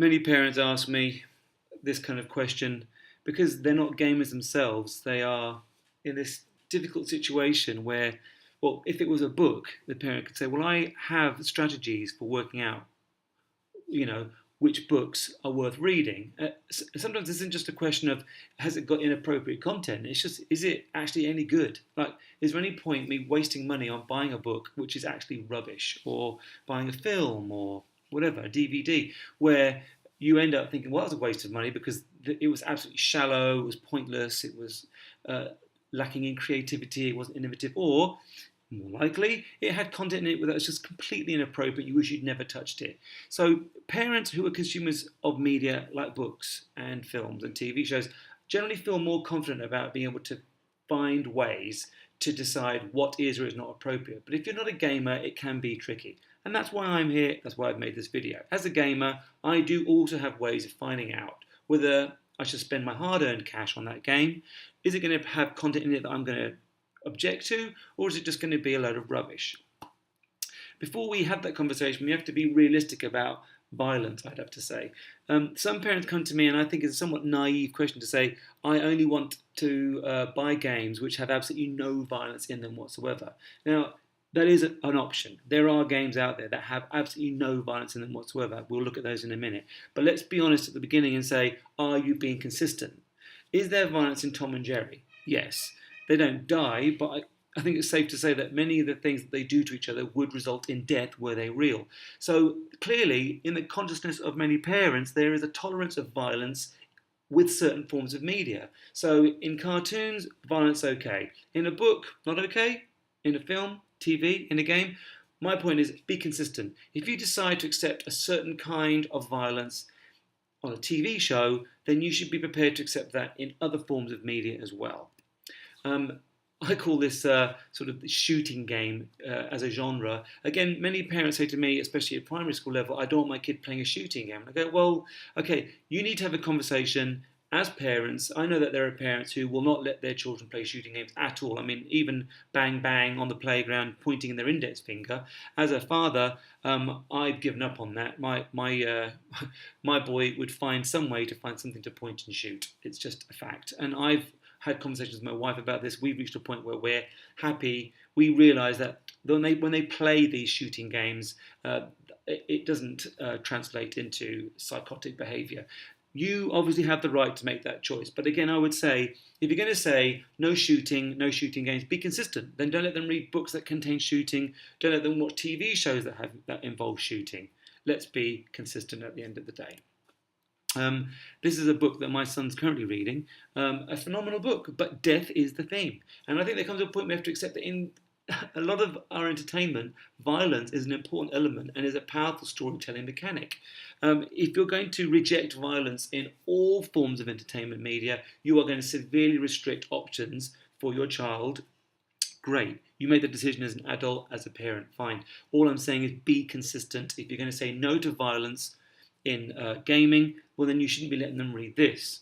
Many parents ask me this kind of question because they're not gamers themselves. They are in this difficult situation where, well, if it was a book, the parent could say, well, I have strategies for working out, you know, which books are worth reading. Sometimes this isn't just a question of has it got inappropriate content. It's just, is it actually any good? Like, is there any point me wasting money on buying a book which is actually rubbish, or buying a film or whatever, a DVD, where you end up thinking, well, that was a waste of money because it was absolutely shallow, it was pointless, it was uh, lacking in creativity, it wasn't innovative, or more likely, it had content in it that was just completely inappropriate. You wish you'd never touched it. So, parents who are consumers of media like books and films and TV shows generally feel more confident about being able to find ways to decide what is or is not appropriate. But if you're not a gamer, it can be tricky. And that's why I'm here, that's why I've made this video. As a gamer, I do also have ways of finding out whether I should spend my hard-earned cash on that game. Is it going to have content in it that I'm going to object to, or is it just going to be a load of rubbish? Before we have that conversation, we have to be realistic about violence, I'd have to say. Some parents come to me, and I think it's a somewhat naive question to say, I only want to buy games which have absolutely no violence in them whatsoever. Now, that is an option. There are games out there that have absolutely no violence in them whatsoever. We'll look at those in a minute. But let's be honest at the beginning and say, are you being consistent? Is there violence in Tom and Jerry? Yes. They don't die, but I think it's safe to say that many of the things that they do to each other would result in death were they real. So clearly, in the consciousness of many parents, there is a tolerance of violence with certain forms of media. So in cartoons, violence okay. In a book, not okay. In a film, TV, in a game, my point is be consistent. If you decide to accept a certain kind of violence on a TV show, then you should be prepared to accept that in other forms of media as well. I call this sort of the shooting game as a genre. Again, many parents say to me, especially at primary school level, I don't want my kid playing a shooting game. And I go, well, okay, you need to have a conversation as parents. I know that there are parents who will not let their children play shooting games at all. I mean, even bang bang on the playground, pointing their index finger. As a father, I've given up on that. My boy would find some way to find something to point and shoot. It's just a fact. And I've had conversations with my wife about this. We've reached a point where we're happy. We realise that when they play these shooting games, it doesn't translate into psychotic behaviour. You obviously have the right to make that choice. But again, I would say, if you're going to say no shooting games, be consistent. Then don't let them read books that contain shooting. Don't let them watch TV shows that involve shooting. Let's be consistent at the end of the day. This is a book that my son's currently reading, a phenomenal book, but death is the theme. And I think there comes a point we have to accept that in a lot of our entertainment, violence is an important element and is a powerful storytelling mechanic. If you're going to reject violence in all forms of entertainment media, you are going to severely restrict options for your child. Great. You made the decision as an adult, as a parent, fine. All I'm saying is be consistent. If you're going to say no to violence in gaming, well, then you shouldn't be letting them read this.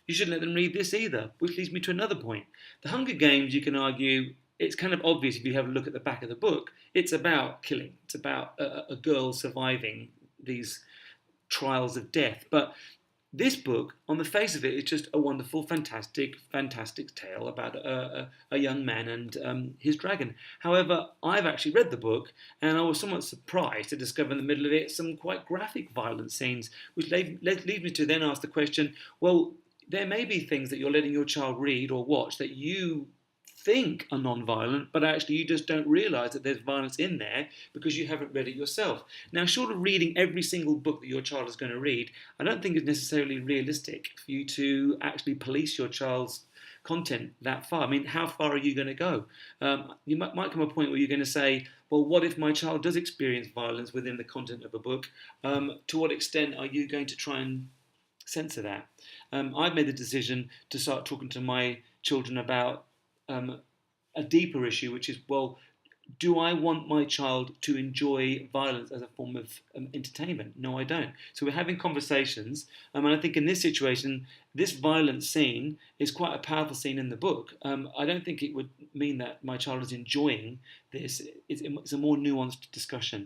You shouldn't let them read this either, which leads me to another point. The Hunger Games, you can argue, it's kind of obvious if you have a look at the back of the book. It's about killing. It's about a girl surviving these trials of death. But this book, on the face of it, is just a wonderful, fantastic tale about a young man and his dragon. However, I've actually read the book, and I was somewhat surprised to discover in the middle of it some quite graphic violent scenes, which lead me to then ask the question, well, there may be things that you're letting your child read or watch that you think are non-violent, but actually you just don't realise that there's violence in there because you haven't read it yourself. Now, short of reading every single book that your child is going to read, I don't think it's necessarily realistic for you to actually police your child's content that far. I mean, how far are you going to go? You might come a point where you're going to say, well, what if my child does experience violence within the content of a book? To what extent are you going to try and censor that? I've made the decision to start talking to my children about a deeper issue, which is, well, do I want my child to enjoy violence as a form of entertainment? No, I don't. So we're having conversations, and I think in this situation, this violent scene is quite a powerful scene in the book. I don't think it would mean that my child is enjoying this. It's a more nuanced discussion.